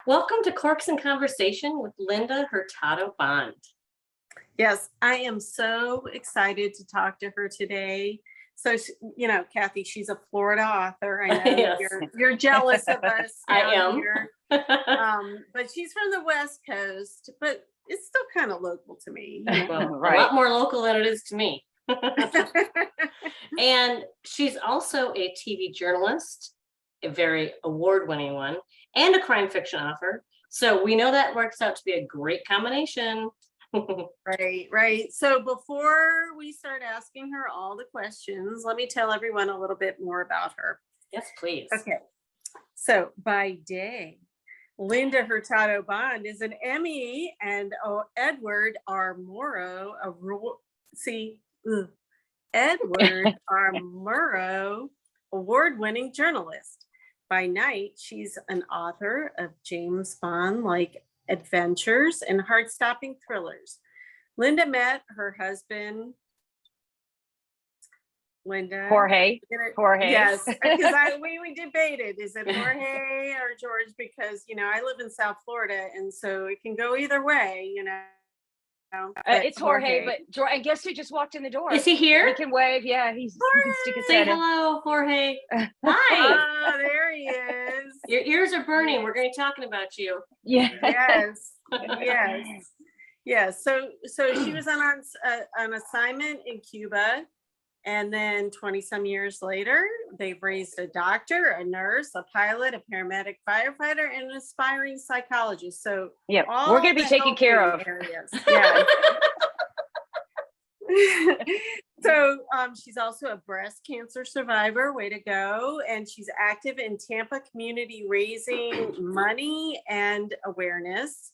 Welcome to Corks Conversation with Linda Hurtado Bond. Yes, I am so excited to talk to her today. So, Kathy, she's a Florida author. I know Yes. you're jealous of us I down am. here. But she's from the West Coast, but it's still kind of local to me. Well, Right. a lot more local than it is to me. And she's also a TV journalist, a very award-winning one, and a crime fiction author. So we know that works out to be a great combination. Right. So before we start asking her all the questions, let me tell everyone a little bit more about her. Yes, please. Okay. So by day, Linda Hurtado Bond is an Emmy and Edward R. Murrow, Edward R. Murrow award-winning journalist. By night, she's an author of James Bond-like adventures and heart-stopping thrillers. Linda met her husband, Jorge. Yes, because we debated, is it Jorge or George? Because I live in South Florida, and so it can go either way. It's Jorge, but I guess who just walked in the door? Is he here? He can wave. Yeah, he can stick his Say head in. hello, Jorge. Hi. Oh, there he is. Your ears are burning. We're going to be talking about you. Yeah. Yes. So she was on an assignment in Cuba, and then 20 some years later, they've raised a doctor, a nurse, a pilot, a paramedic, firefighter, and an aspiring psychologist. So Yeah, we're going to be taken care of. Areas. Yeah. So she's also a breast cancer survivor, way to go. And she's active in Tampa community, raising money and awareness.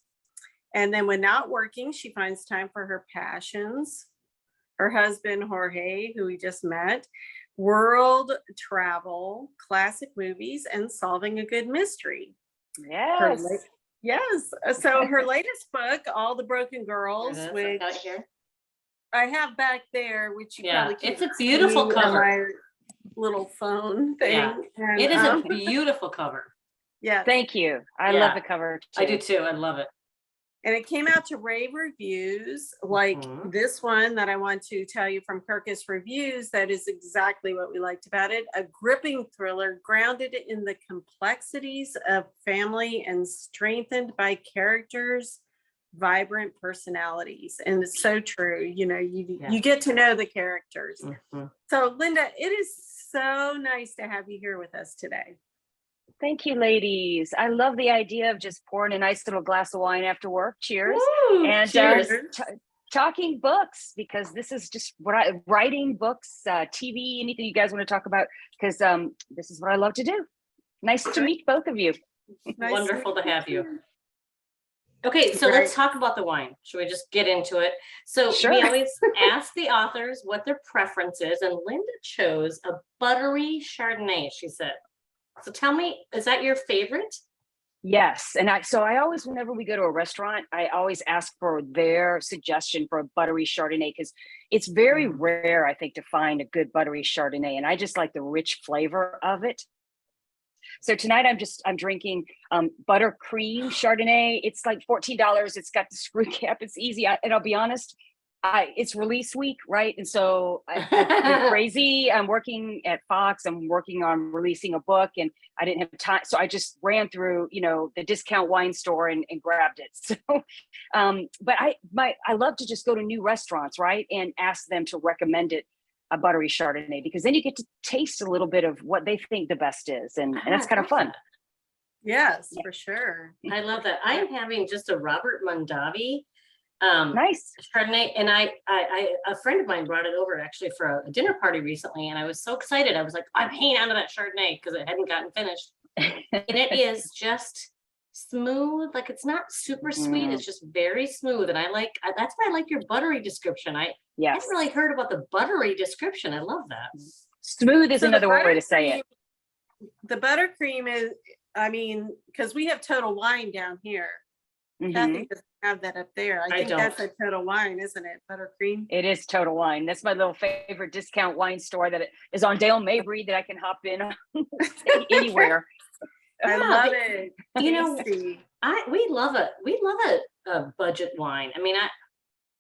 And then when not working, she finds time for her passions. Her husband, Jorge, who we just met, world travel, classic movies, and solving a good mystery. Yes. Yes. So her latest book, All the Broken Girls, which I have back there, which you probably can't. It's a beautiful cover. My little phone thing. Yeah. And, it is a beautiful cover. Yeah. Thank you. I love the cover too. I do too. I love it. And it came out to rave reviews like this one that I want to tell you from Kirkus Reviews. That is exactly what we liked about it. A gripping thriller grounded in the complexities of family and strengthened by characters' vibrant personalities. And it's so true. You get to know the characters. So Linda, it is so nice to have you here with us today. Thank you, ladies. I love the idea of just pouring a nice little glass of wine after work. Cheers. Woo, and cheers. Talking books, because this is just what writing books, TV, anything you guys want to talk about, because this is what I love to do. Nice to meet both of you. Wonderful to have you. Okay, so let's talk about the wine. Should we just get into it? So we always ask the authors what their preference is, and Linda chose a buttery Chardonnay, she said. So tell me, is that your favorite? Yes. And I always, whenever we go to a restaurant, I always ask for their suggestion for a buttery Chardonnay, because it's very rare, I think, to find a good buttery Chardonnay. And I just like the rich flavor of it. So tonight I'm drinking buttercream Chardonnay. It's like $14. It's got the screw cap. It's easy. And I'll be honest, it's release week, right? And so I've been crazy. I'm working at Fox. I'm working on releasing a book, and I didn't have time. So I just ran through, the discount wine store and grabbed it. So, but I love to just go to new restaurants, right? And ask them to recommend it, a buttery Chardonnay, because then you get to taste a little bit of what they think the best is. And that's kind of fun. Yes, for sure. I love that. I am having just a Robert Mondavi nice Chardonnay, and I a friend of mine brought it over actually for a dinner party recently, and I was so excited. I was like, I'm hanging on to that Chardonnay because it hadn't gotten finished. And it is just smooth, like it's not super sweet, it's just very smooth. And that's why I like your buttery description. I haven't really heard about the buttery description. I love that. Smooth is another way to say it. The buttercream is, because we have Total Wine down here. Kathy doesn't have that up there. I think that's a Total Wine, isn't it? Buttercream. It is Total Wine. That's my little favorite discount wine store that is on Dale Mabry that I can hop in anywhere. I love it. We love a budget wine. I mean,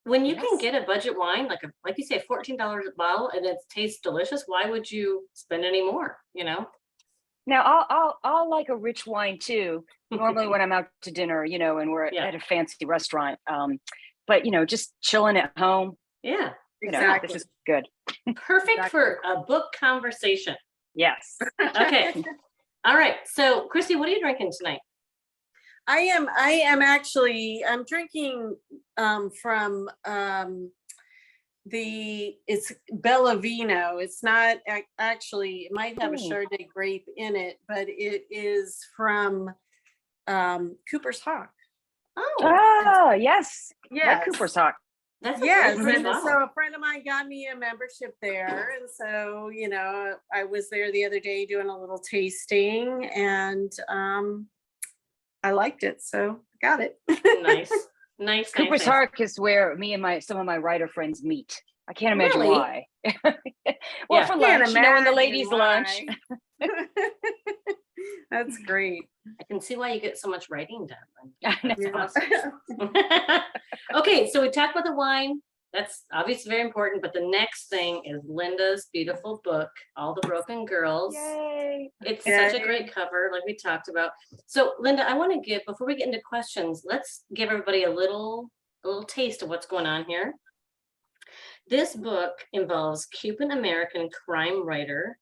when you can Yes. get a budget wine, like you say, $14 a bottle and it tastes delicious, why would you spend any more, you know? Now I'll like a rich wine too. Normally when I'm out to dinner, and we're Yeah. at a fancy restaurant. But just chilling at home, Yeah. Exactly. this is good. Perfect Exactly. for a book conversation. Yes. Okay. All right. So, Christy, what are you drinking tonight? I'm drinking from it's Bellavino. It's not actually, it might have a Mm. Chardonnay grape in it, but it is from Cooper's Hawk. Oh, Oh, yes. Like Yes. Cooper's Hawk. that's a Yes, great and bottle. so a friend of mine got me a membership there, and so I was there the other day doing a little tasting, and I liked it, so I got it. Nice. Nice. Cooper's nice. Hawk is where me and some of my writer friends meet. I can't imagine Really? why. Well, Yeah. for Can't lunch, in the imagine ladies' lunch. why. That's great. I can see why you get so much writing done. I know. That's awesome. Okay, so we talked about the wine. That's obviously very important. But the next thing is Linda's beautiful book, All the Broken Girls. Yay. It's such a Yay. great cover, like we talked about. So, Linda, I want to give, before we get into questions, let's give everybody a little taste of what's going on here. This book involves Cuban American crime writer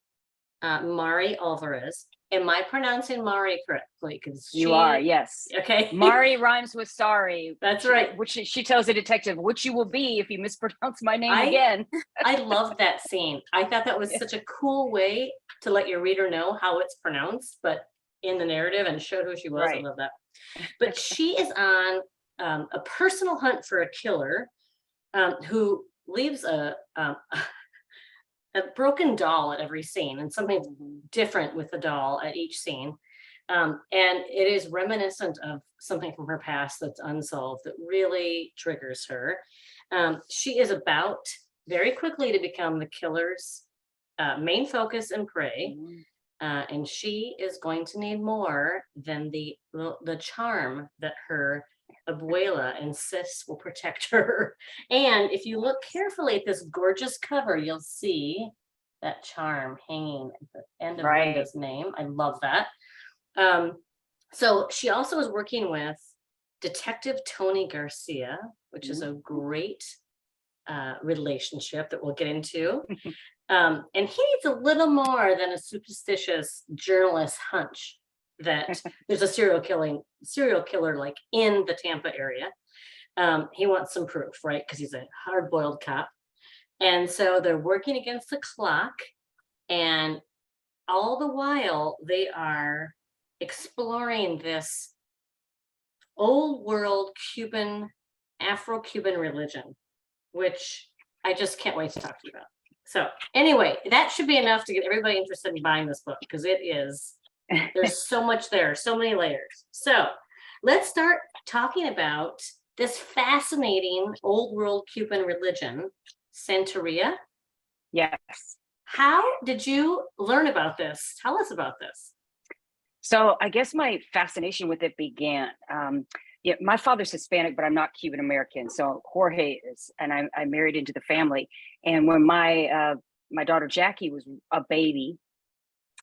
Mari Alvarez. Am I pronouncing Mari correctly? Because You are, yes. Okay. Mari rhymes with sorry. That's right. Which she tells the detective, which you will be if you mispronounce my name I- again. I loved that scene. I thought that was such a cool way to let your reader know how it's pronounced, but in the narrative, and showed who she was. I Right. love that. But she is on a personal hunt for a killer who leaves a broken doll at every scene, and something different with the doll at each scene. And it is reminiscent of something from her past that's unsolved that really triggers her. She is about very quickly to become the killer's main focus and prey. And she is going to need more than the charm that her abuela insists will protect her. And if you look carefully at this gorgeous cover, you'll see that charm hanging at the end of Right. Linda's name. I love that. So she also is working with Detective Tony Garcia, which is a great relationship that we'll get into. And he needs a little more than a superstitious journalist hunch that there's a serial killer like in the Tampa area. He wants some proof, right? Because he's a hard-boiled cop. And so they're working against the clock, and all the while they are exploring this old world Afro-Cuban religion, which I just can't wait to talk to you about. So anyway, that should be enough to get everybody interested in buying this book, because there's so much there, so many layers. So let's start talking about this fascinating old world Cuban religion, Santeria. Yes. How did you learn about this? Tell us about this. So I guess my fascination with it began. My father's Hispanic, but I'm not Cuban American. So Jorge is, and I married into the family. And when my daughter Jackie was a baby,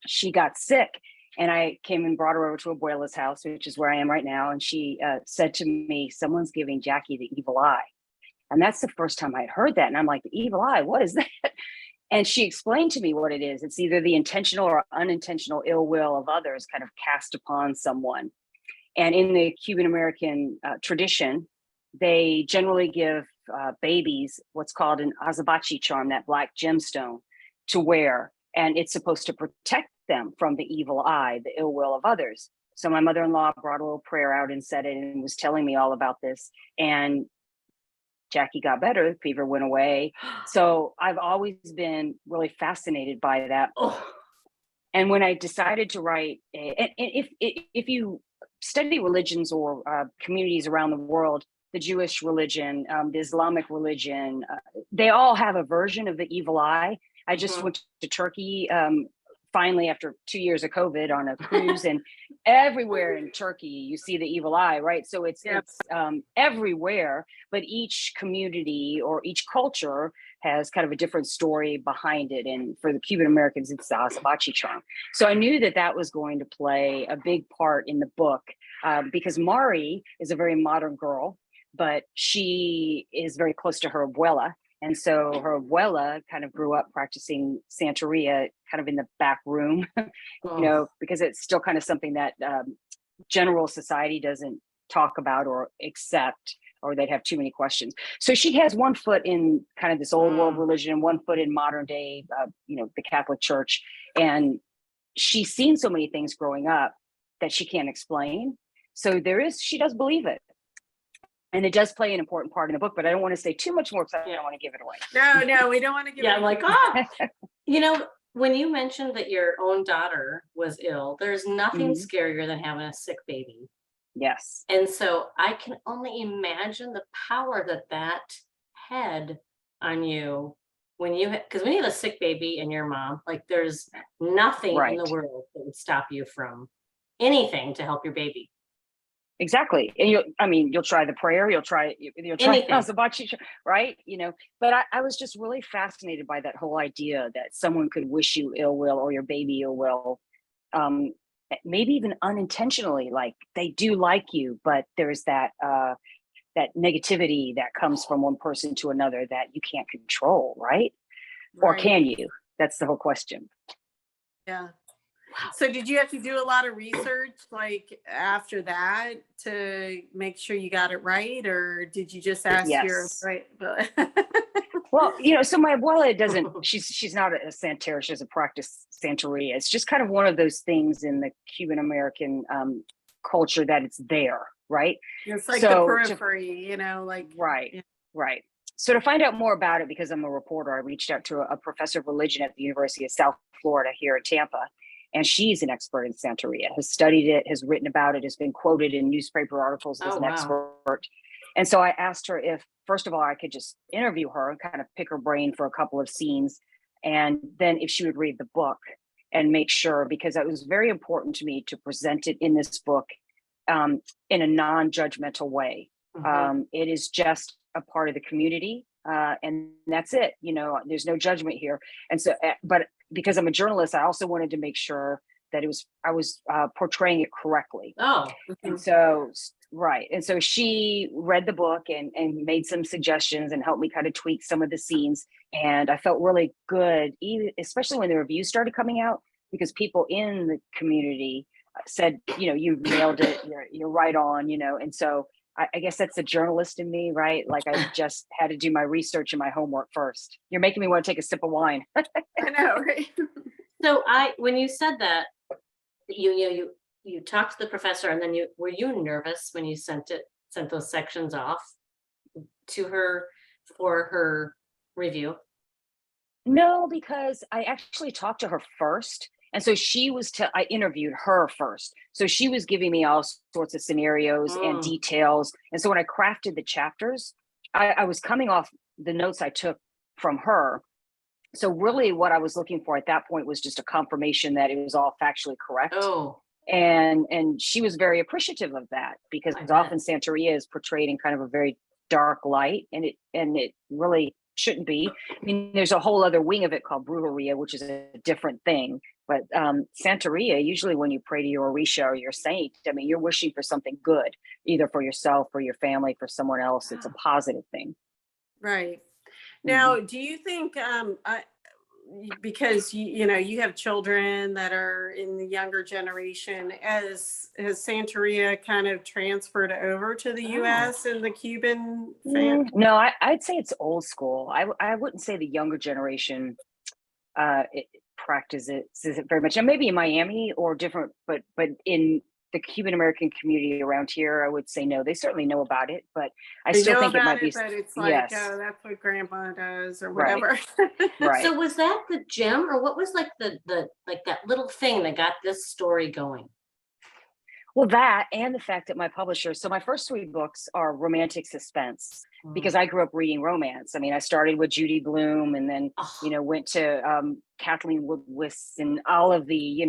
she got sick, and I came and brought her over to Abuela's house, which is where I am right now. And she said to me, "Someone's giving Jackie the evil eye." And that's the first time I'd heard that. And I'm like, "The evil eye? What is that?" And she explained to me what it is. It's either the intentional or unintentional ill will of others kind of cast upon someone. And in the Cuban American tradition, they generally give babies what's called an azabache charm, that black gemstone, to wear. And it's supposed to protect them from the evil eye, the ill will of others. So my mother-in-law brought a little prayer out and said it, and was telling me all about this. And Jackie got better, the fever went away. So I've always been really fascinated by that. Oh, And when I decided to write, and if you study religions or communities around the world, the Jewish religion, the Islamic religion, they all have a version of the evil eye. I just went to Turkey finally, after 2 years of COVID, on a cruise, and everywhere in Turkey, you see the evil eye, right? So it's everywhere, but each community or each culture has kind of a different story behind it. And for the Cuban Americans, it's the Azabachi charm. So I knew that that was going to play a big part in the book, because Mari is a very modern girl, but she is very close to her abuela. And so her abuela kind of grew up practicing Santeria kind of in the back room, because it's still kind of something that general society doesn't talk about or accept, or they'd have too many questions. So she has one foot in kind of this old world religion and one foot in modern day, the Catholic Church. And she's seen so many things growing up that she can't explain. So she does believe it. And it does play an important part in the book, but I don't want to say too much more because I don't want to give it away. No, we don't want to give it away. When you mentioned that your own daughter was ill, there's nothing scarier than having a sick baby. Yes. And so I can only imagine the power that had on you because when you have a sick baby and your mom, like there's nothing in the world that would stop you from anything to help your baby. Exactly. And you'll try the prayer, you'll try Azabachi, right? But I was just really fascinated by that whole idea that someone could wish you ill will or your baby ill will, maybe even unintentionally, like they do like you, but there's that negativity that comes from one person to another that you can't control, right? Or can you? That's the whole question. Yeah. So did you have to do a lot of research like after that to make sure you got it right, or did you just ask your right? Well, so my abuela she's not a Santeria, she doesn't practice Santeria. It's just kind of one of those things in the Cuban American culture that it's there, right? It's like the periphery, Right. So to find out more about it, because I'm a reporter, I reached out to a professor of religion at the University of South Florida here in Tampa. And she's an expert in Santeria, has studied it, has written about it, has been quoted in newspaper articles as an expert. And so I asked her if, first of all, I could just interview her and kind of pick her brain for a couple of scenes. And then if she would read the book and make sure, because it was very important to me to present it in this book in a non-judgmental way. It is just a part of the community. And that's it. There's no judgment here. And so, but because I'm a journalist, I also wanted to make sure that I was portraying it correctly. And so, and so she read the book and made some suggestions and helped me kind of tweak some of the scenes. And I felt really good, especially when the reviews started coming out, because people in the community said, you nailed it, you're right on, and so I guess that's the journalist in me, right? Like I just had to do my research and my homework first. You're making me want to take a sip of wine. I know, right? So when you said that, you talked to the professor, and then were you nervous when you sent those sections off to her for her review? No, because I actually talked to her first. And so I interviewed her first. So she was giving me all sorts of scenarios and details. And so when I crafted the chapters, I was coming off the notes I took from her. So really what I was looking for at that point was just a confirmation that it was all factually correct. And she was very appreciative of that, because often Santeria is portrayed in kind of a very dark light, and it really shouldn't be. I mean, there's a whole other wing of it called brujeria, which is a different thing. But Santeria, usually when you pray to your Orisha or your saint, I mean, you're wishing for something good, either for yourself, for your family, for someone else. It's a positive thing. Right. Now, do you think, because you have children that are in the younger generation, has Santeria kind of transferred over to the U.S. and the Cuban family? No, I'd say it's old school. I wouldn't say the younger generation practices it very much. And maybe in Miami or different, but in the Cuban American community around here, I would say no. They certainly know about it, but I still think it might be. But it's like, that's what Grandpa does or whatever. Right. So was that the gem, or what was like the like that little thing that got this story going? Well, that and the fact that my publisher, so my first three books are romantic suspense because I grew up reading romance. I mean, I started with Judy Blume and then, Oh, went to Kathleen Woodward's and all of the,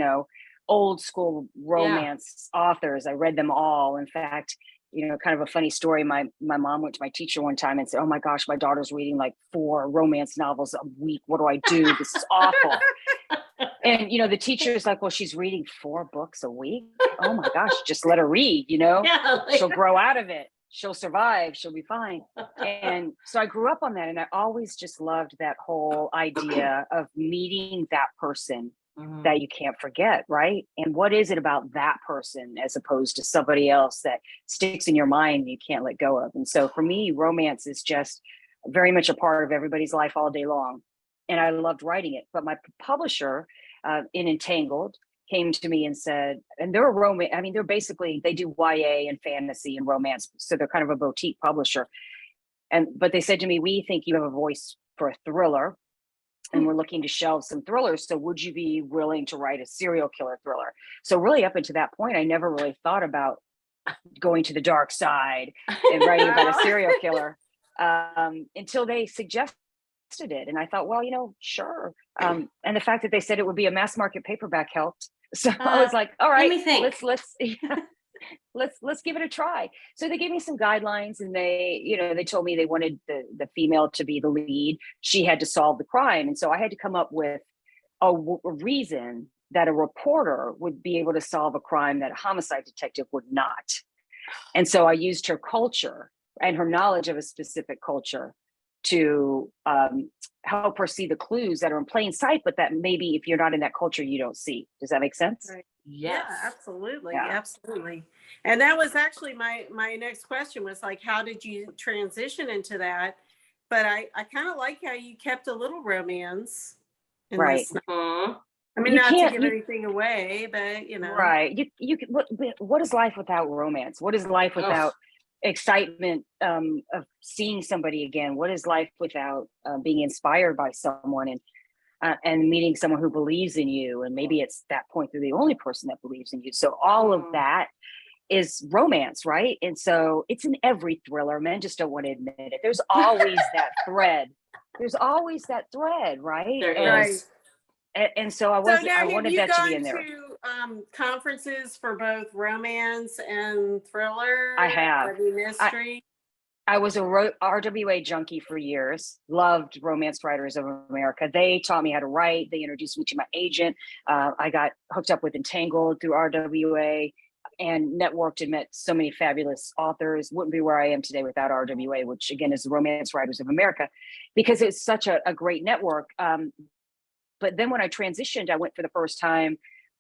old school yeah. romance authors. I read them all. In fact, kind of a funny story. My mom went to my teacher one time and said, "Oh my gosh, my daughter's reading like 4 romance novels a week. What do I do? This is awful." And the teacher is like, "Well, she's reading 4 books a week. Oh my gosh, just let her read, Yeah, she'll grow out of it. She'll survive. She'll be fine." And so I grew up on that. And I always just loved that whole idea of meeting that person that you can't forget, right? And what is it about that person as opposed to somebody else that sticks in your mind and you can't let go of? And so for me, romance is just very much a part of everybody's life all day long. And I loved writing it. But my publisher in Entangled came to me and said, and they're a romance, I mean, they do YA and fantasy and romance. So they're kind of a boutique publisher. But they said to me, "We think you have a voice for a thriller, and we're looking to shelve some thrillers. So would you be willing to write a serial killer thriller?" So really up until that point, I never really thought about going to the dark side and writing about a serial killer until they suggested it. And I thought, well, sure. And the fact that they said it would be a mass market paperback helped. So I was like, all let right, me think. let's give it a try. So they gave me some guidelines and they told me they wanted the female to be the lead. She had to solve the crime. And so I had to come up with a reason that a reporter would be able to solve a crime that a homicide detective would not. And so I used her culture and her knowledge of a specific culture to help her see the clues that are in plain sight, but that maybe if you're not in that culture, you don't see. Does that make sense? Right. Yes. Yeah, absolutely. Yeah. Absolutely. And that was actually my next question was like, how did you transition into that? But I kind of like how you kept a little romance in Right. this. Mhm. I mean, You not to can't, give anything away, but right. You can, what is life without romance? What is life Ugh. without excitement of seeing somebody again? What is life without being inspired by someone and meeting someone who believes in you? And maybe it's that point they're the only person that believes in you. So all of that is romance, right? And so it's in every thriller. Men just don't want to admit it. There's always that thread. There's always that thread, right? There is. And so I So now, have wanted you that to be gone in there. to conferences for both romance and thriller? I have. Or mystery? I was a RWA junkie for years, loved Romance Writers of America. They taught me how to write. They introduced me to my agent. I got hooked up with Entangled through RWA and networked and met so many fabulous authors. Wouldn't be where I am today without RWA, which again is the Romance Writers of America, because it's such a great network. But then when I transitioned, I went for the first time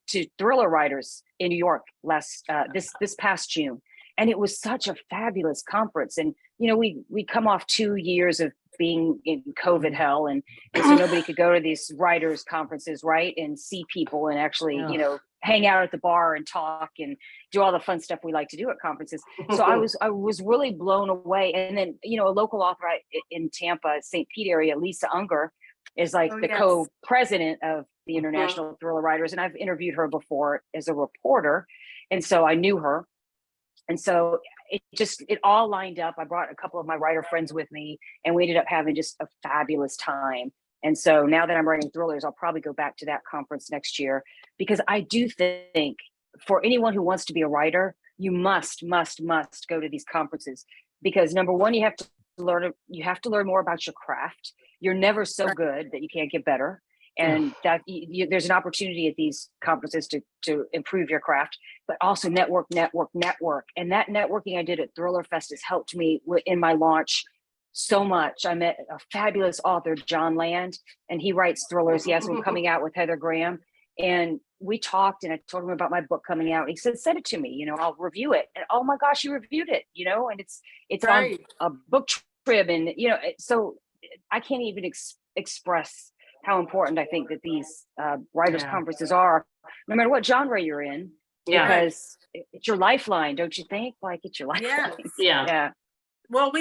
to Thriller Writers in New York this past June. And it was such a fabulous conference. And, we come off 2 years of being in COVID hell. And so nobody could go to these writers conferences, right? And see people and actually, hang out at the bar and talk and do all the fun stuff we like to do at conferences. So I was really blown away. And then, a local author in Tampa, St. Pete area, Lisa Unger, is like the co-president of the International Thriller Writers. And I've interviewed her before as a reporter. And so I knew her. And so it all lined up. I brought a couple of my writer friends with me and we ended up having just a fabulous time. And so now that I'm writing thrillers, I'll probably go back to that conference next year, because I do think for anyone who wants to be a writer, you must go to these conferences, because number one, you have to learn more about your craft. You're never so good that you can't get better. And that there's an opportunity at these conferences to improve your craft, but also network. And that networking I did at Thriller Fest has helped me in my launch so much. I met a fabulous author, John Land, and he writes thrillers. He has one coming out with Heather Graham. And we talked and I told him about my book coming out. He said, "Send it to me, I'll review it." And oh my gosh, you reviewed it, and it's on a book trib. And, so I can't even express how important I think that these writers conferences are, no matter what genre you're in, because it's your lifeline, don't you think? Like, it's your lifeline. Yeah. Well,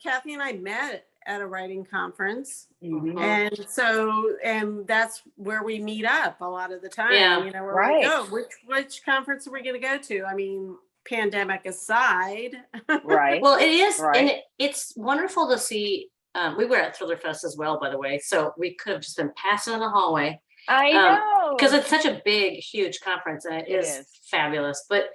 Kathy and I met at a writing conference. Mhm. And so, and that's where we meet up a lot of the time, Yeah. you know, we're Right. like, oh, which conference are we going to go to? I mean, pandemic aside. Right. Well, it is, Right. and it's wonderful to see. We were at Thriller Fest as well, by the way, so we could have just been passing in the hallway I know. because it's such a big, huge conference, and it is fabulous. But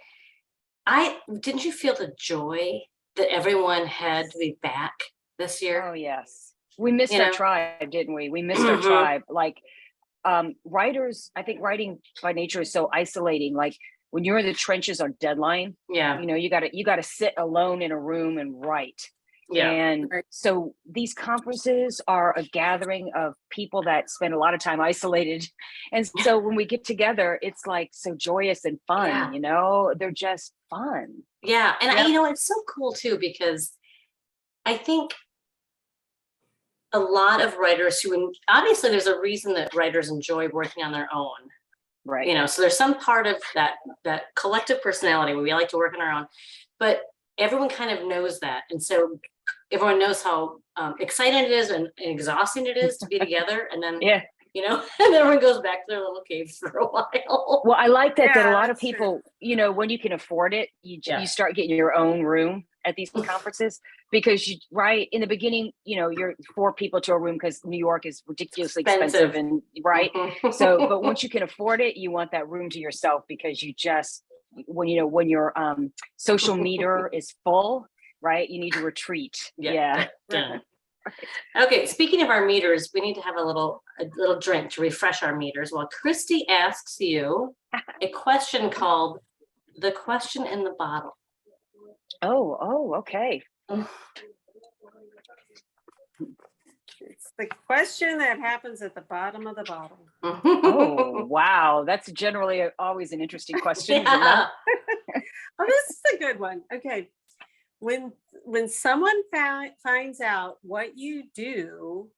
didn't you feel the joy that everyone had to be back this year? Oh, yes. We missed You our know? tribe, didn't we? We missed our Mhm. tribe. Like, writers, I think writing by nature is so isolating. Like when you're in the trenches on deadline, Yeah, you know, you gotta sit alone in a room and write. yeah, And Right. so these conferences are a gathering of people that spend a lot of time isolated. And so when we get together, it's like so joyous and fun, Yeah. you know, they're just fun. yeah. And Yeah. you know, it's so cool too because I think a lot of writers obviously there's a reason that writers enjoy working on their own. Right. You know, so there's some part of that collective personality where we like to work on our own, but everyone kind of knows that, and so everyone knows how exciting it is and exhausting it is to be together, and then Yeah. you know, and everyone goes back to their little caves for a while. Well, I like that a Yeah, lot of that's true. people, you know, when you can afford it, Yeah. you start getting your own room at these conferences because right in the beginning, you know, you're 4 people to a room because New York is ridiculously expensive and right. Mhm. So, but once you can afford it, you want that room to yourself because you just when your social meter is full, right? You need to retreat. Yeah. Done. Okay, speaking of our meters, we need to have a little drink to refresh our meters. Well, Christy asks you a question called "The Question in the Bottle." Oh, okay. It's the question that happens at the bottom of the bottle. Oh, wow. That's generally always an interesting question. Is it Yeah. not? Oh, this is a good one. Okay. When someone finds out what you do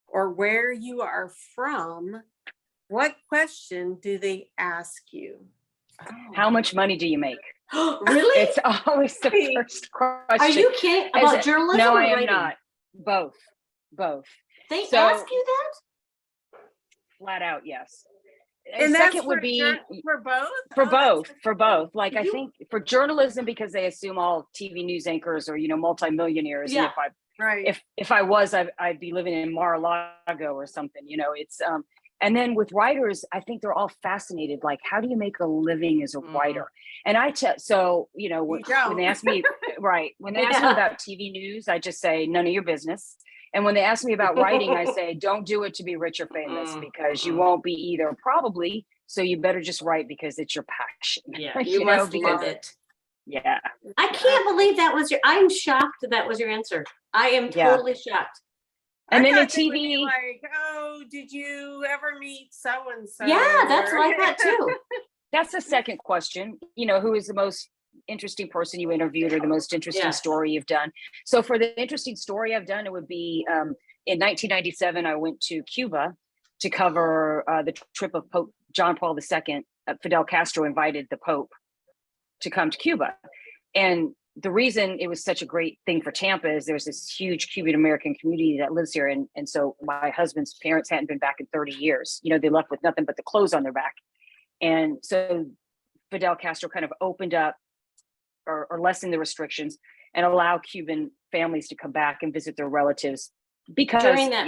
or where you are from, what question do they ask you? How much money do you make? Really? It's always the Hey, first question. Are you kidding? Is About it- journalism No, or I am writing? not. Both. They So- ask you that? Flat out, yes. And that's Second would be for both? for Oh, both. that's For both. Like I You- think for journalism because they assume all TV news anchors are, you know, multimillionaires. Yeah. And right. if I was, I'd be living in Mar-a-Lago or something, you know, it's and then with writers, I think they're all fascinated. Like, how do you make a living as a writer? And so, you know, when they ask me, right, when they ask me Yeah. about TV news, I just say, none of your business. And when they ask me about writing, I say, don't do it to be rich or famous because you won't be either, probably. So you better just write because it's your passion. Yeah, you must love it. Yeah. I can't believe I'm shocked that was your answer. I am Yeah. totally shocked. And I then in thought they would be TV, like, oh, did you ever meet so and so? Yeah, that's what I thought too. that's the second question. You know, who is the most interesting person you interviewed or the most interesting Yeah. story you've done? So for the interesting story I've done, it would be in 1997, I went to Cuba to cover the trip of Pope John Paul II. Fidel Castro invited the Pope to come to Cuba. And the reason it was such a great thing for Tampa is there's this huge Cuban American community that lives here. And so my husband's parents hadn't been back in 30 years. You know, they left with nothing but the clothes on their back. And so Fidel Castro kind of opened up or lessened the restrictions and allow Cuban families to come back and visit their relatives because During that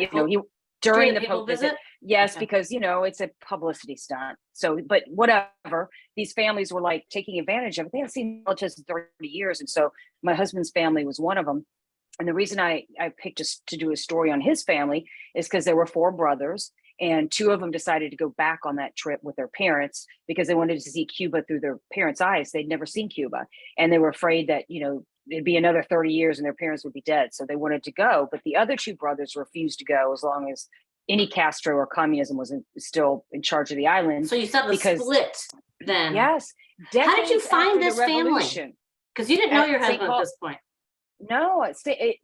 during the papal Pope visit. visit? Yes, Okay. because, you know, it's a publicity stunt. So, but whatever, these families were like taking advantage of it. They hadn't seen relatives in 30 years. And so my husband's family was one of them. And the reason I picked to do a story on his family is because there were 4 brothers and 2 of them decided to go back on that trip with their parents because they wanted to see Cuba through their parents' eyes. They'd never seen Cuba. And they were afraid that, you know, it'd be another 30 years and their parents would be dead. So they wanted to go, but the other 2 brothers refused to go as long as any Castro or communism was still in charge of the island. So you saw the split then. Yes. How did you decades find after the this family? revolution. Because you didn't know At your St. husband Paul- at this point. No,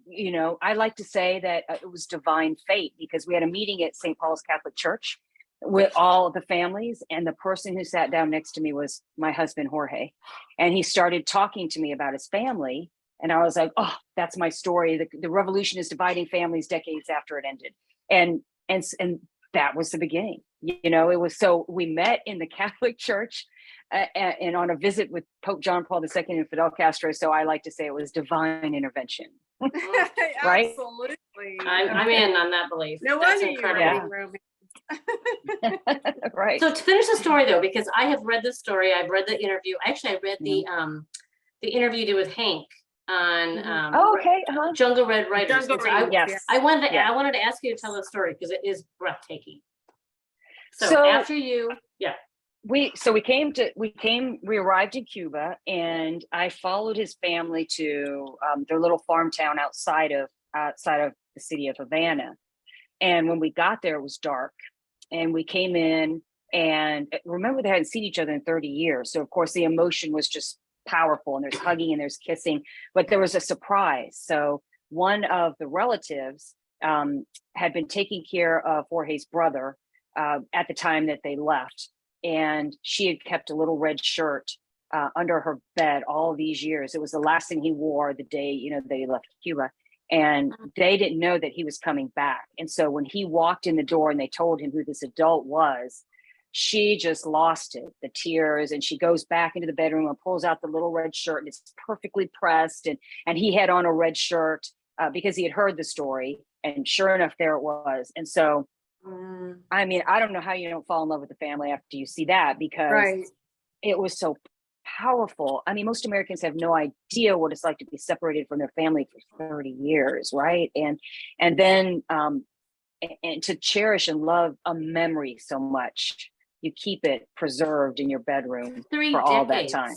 you know, I like to say that it was divine fate because we had a meeting at St. Paul's Catholic Church with all of the families. And the person who sat down next to me was my husband, Jorge. And he started talking to me about his family. And I was like, oh, that's my story. The revolution is dividing families decades after it ended. And that was the beginning. You know, it was, so we met in the Catholic Church and on a visit with Pope John Paul II and Fidel Castro. So I like to say it was divine intervention. Right? Absolutely. I'm in on that belief. No That's wonder you were incredible. reading romance. Right. So to finish the story though, because I have read the story, I've read the interview. Actually, I read the interview you did with Hank on Oh, okay. Jungle Red Writers. Jungle And so Readers, yes. I wanted to Yeah. I wanted to ask you to tell the story because it is breathtaking. So after you, we arrived in Cuba, and I followed his family to their little farm town outside of the city of Havana. And when we got there, it was dark, and we came in, and remember, they hadn't seen each other in 30 years. So of course the emotion was just powerful, and there's hugging and there's kissing, but there was a surprise. So one of the relatives had been taking care of Jorge's brother at the time that they left. And she had kept a little red shirt under her bed all these years. It was the last thing he wore the day, you know, they left Cuba. And they didn't know that he was coming back. And so when he walked in the door and they told him who this adult was, she just lost it, the tears. And she goes back into the bedroom and pulls out the little red shirt, and it's perfectly pressed. And he had on a red shirt because he had heard the story. And sure enough, there it was. And so, I mean, I don't know how you don't fall in love with the family after you see that, because it was so powerful. I mean, most Americans have no idea what it's like to be separated from their family for 30 years, right? And then and to cherish and love a memory so much, you keep it preserved in your bedroom for all that time.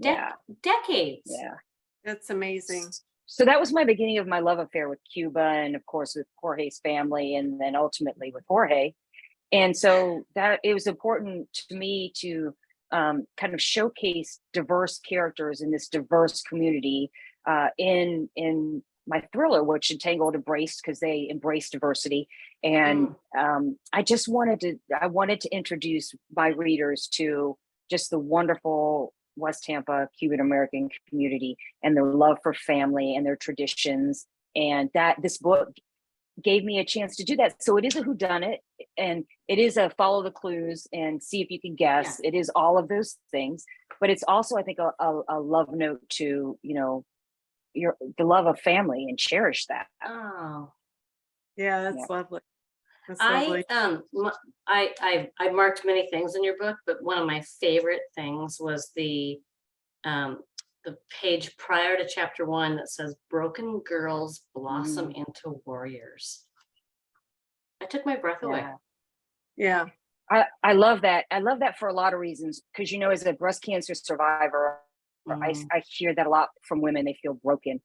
Decades. Yeah. That's amazing. So that was my beginning of my love affair with Cuba, and of course with Jorge's family, and then ultimately with Jorge. And so that it was important to me to kind of showcase diverse characters in this diverse community in my thriller, which Entangled embraced, because they embrace diversity. And I wanted to introduce my readers to just the wonderful West Tampa Cuban American community and their love for family and their traditions. And that this book gave me a chance to do that. So it is a whodunit, and it is a follow the clues and see if you can guess. It is all of those things, but it's also, I think, a love note to, you know, the love of family, and cherish that. Oh, yeah, that's lovely. That's lovely. I marked many things in your book, but one of my favorite things was the page prior to chapter 1 that says broken girls blossom into warriors. I took my breath away. Yeah. I love that. I love that for a lot of reasons, because, you know, as a breast cancer survivor, I hear that a lot from women. They feel broken.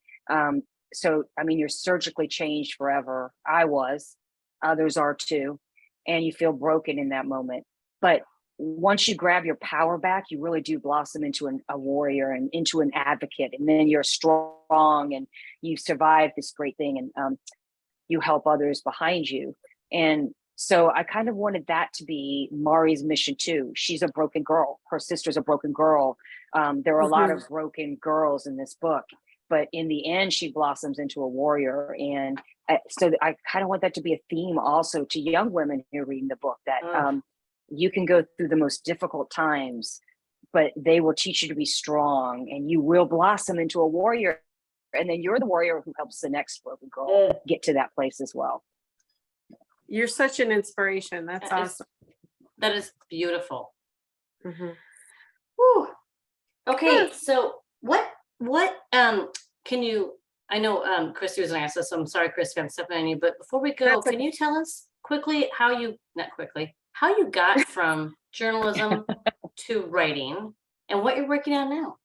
So, I mean, you're surgically changed forever. I was, others are too. And you feel broken in that moment. But once you grab your power back, you really do blossom into a warrior and into an advocate. And then you're strong and you survive this great thing, and you help others behind you. And so I kind of wanted that to be Mari's mission too. She's a broken girl. Her sister's a broken girl. There are a lot of broken girls in this book, but in the end, she blossoms into a warrior. And so I kind of want that to be a theme also to young women who are reading the book, that you can go through the most difficult times, but they will teach you to be strong, and you will blossom into a warrior. And then you're the warrior who helps the next broken girl get to that place as well. You're such an inspiration. That's awesome. That is beautiful. Mm-hmm. Okay, so what can you, I know Christy was gonna ask us, so I'm sorry, Christy, I'm stepping on you, but before we go, can you tell us quickly how you got from journalism to writing, and what you're working on now?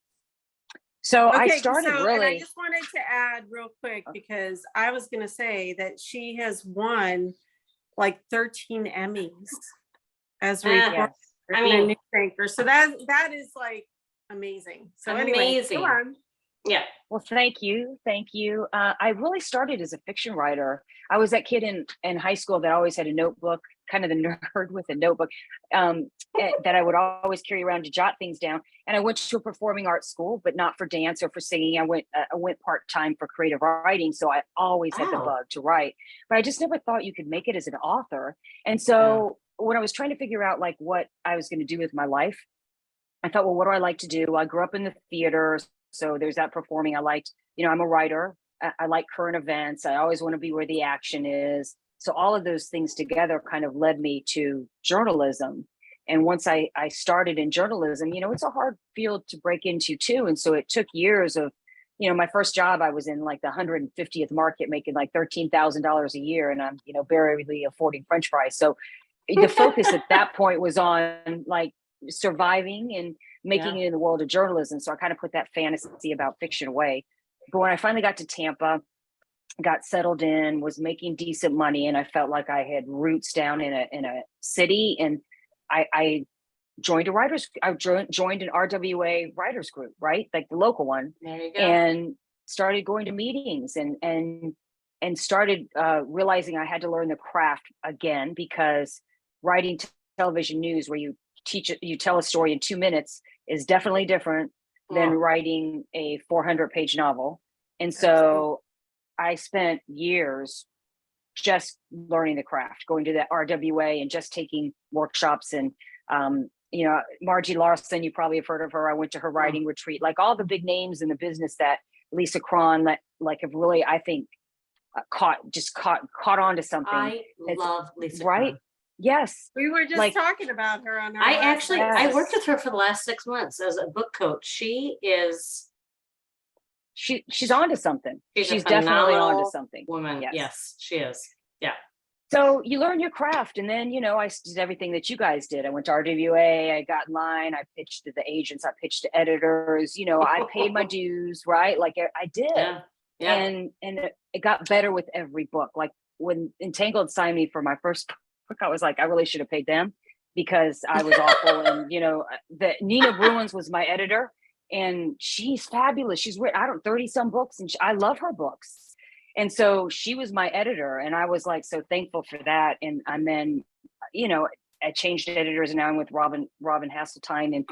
So I started really. And I just wanted to add real quick, because I was going to say that she has won like 13 Emmys as a reporter and a news anchor. So that is like amazing. So amazing. Anyway, go on. Yeah. Well, thank you. Thank you. I really started as a fiction writer. I was that kid in high school that always had a notebook kind of the nerd with a notebook that I would always carry around to jot things down. And I went to a performing arts school, but not for dance or for singing. I went part-time for creative writing. So I always had the bug to write, but I just never thought you could make it as an author. And so when I was trying to figure out like what I was going to do with my life, I thought, well, what do I like to do? I grew up in the theater. So there's that performing. I liked, I'm a writer. I like current events. I always want to be where the action is. So all of those things together kind of led me to journalism. And once I started in journalism, it's a hard field to break into too. And so it took years of, my first job, I was in like the 150th market making like $13,000 a year. And I'm, barely affording French fries. So the focus at that point was on like surviving and making it in the world of journalism. So I kind of put that fantasy about fiction away. But when I finally got to Tampa, got settled in, was making decent money, and I felt like I had roots down in a city, and I joined joined an RWA writers group, right? Like the local one. There you go. And started going to meetings and started realizing I had to learn the craft again, because writing television news where you tell a story in 2 minutes is definitely different than writing a 400-page novel. And so I spent years just learning the craft, going to the RWA and just taking workshops. And, Margie Larson, you probably have heard of her. I went to her writing retreat, like all the big names in the business that Lisa Cron, have really, I think, caught on to something. I love Lisa right? Cron. Yes. We were just talking about her on our I worked with her for the last 6 months as a book coach. She's onto something. She's definitely onto something. Woman. Yes, she is. Yeah. So you learn your craft, and then, I did everything that you guys did. I went to RWA, I got in line, I pitched to the agents, I pitched to editors, I paid my dues, right? Like I did. Yeah. And it got better with every book. Like when Entangled signed me for my first book, I was like, I really should have paid them, because I was awful. And, the Nina Bruins was my editor, and she's fabulous. She's written, 30 some books, and I love her books. And so she was my editor, and I was like, so thankful for that. And then, I changed editors, and now I'm with Robin Hasseltine, and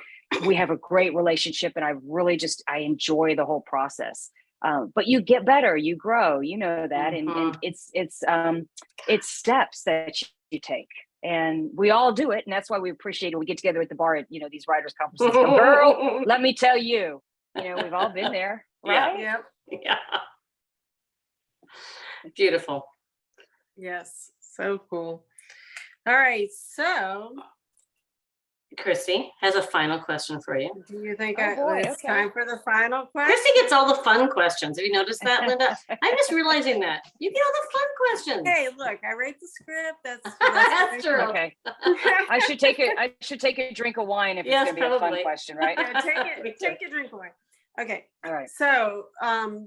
we have a great relationship. And I really I enjoy the whole process. But you get better, you grow, that. And it's steps that you take, and we all do it. And that's why we appreciate it. We get together at the bar at, these writers conferences. Girl, let me tell you, we've all been there. Right? Yeah. Beautiful. Yes. So cool. All right. So Christy has a final question for you. do you think it's time for the final question? Christy gets all the fun questions. Have you noticed that, Linda? I'm just realizing that. You get all the fun questions. Hey, look, I write the script. That's true. Okay. I should take a drink of wine if it's gonna be a fun question, right? Yeah, take a drink of wine. Okay. All right. So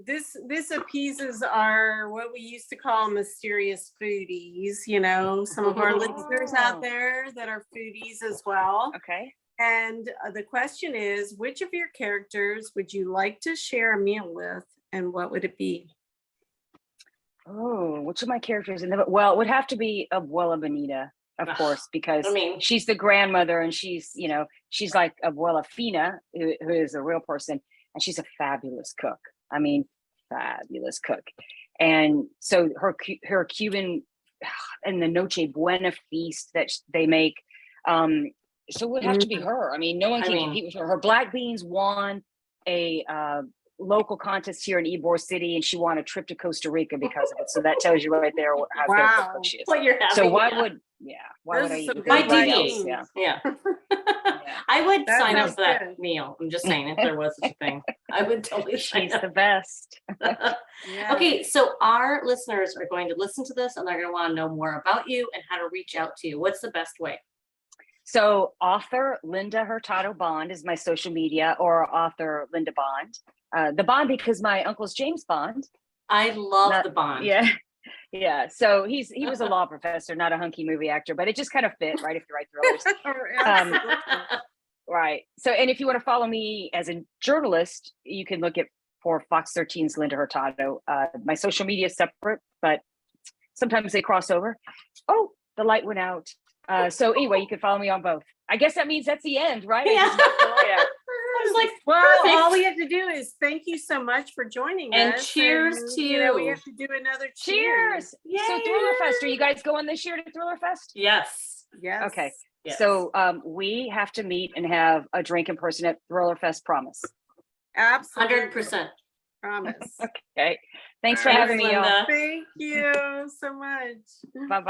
this appeases our what we used to call mysterious foodies, some of our listeners out there that are foodies as well. Okay. And the question is, which of your characters would you like to share a meal with, and what would it be? Oh, which of my characters it would have to be Abuela Bonita, of course, because she's the grandmother, and she's like Abuela Fina, who is a real person. And she's a fabulous cook. I mean, fabulous cook. And so her Cuban and the Noche Buena feast that they make. So it would have to be her. I mean, no one can compete with her. Her black beans won a local contest here in Ybor City, and she won a trip to Costa Rica because of it. So that tells you right there how good of a cook she is. What you're having. So why would I eat my else? DD. Yeah. I would sign up for that meal. I'm just saying, if there was such a thing, I would totally sign She's up. the best. Okay, so our listeners are going to listen to this, and they're going to want to know more about you and how to reach out to you. What's the best way? So author Linda Hurtado Bond is my social media, or author Linda Bond. The Bond because my uncle's James Bond. I love the Bond. Yeah. So he was a law professor, not a hunky movie actor, but it just kind of fit, right? If you write thrillers. Right. So, and if you want to follow me as a journalist, you can look for Fox 13's Linda Hurtado. My social media is separate, but sometimes they cross over. Oh, the light went out. So anyway, you can follow me on both. I guess that means that's the end, right? I Yeah. just knocked the light out. I was like, Well, perfect. all we have to do is thank you so much for joining And us. cheers and, to you know, we you. have to do another Cheers. So Yay. Thriller Fest, are you guys going this year to Thriller Fest? Yes. Yes. Okay. Yes. So we have to meet and have a drink in person at Thriller Fest, promise. Absolutely. 100%. Promise. Okay. Thanks for Thanks, having me, y'all. Linda. Thank you so much. Bye-bye.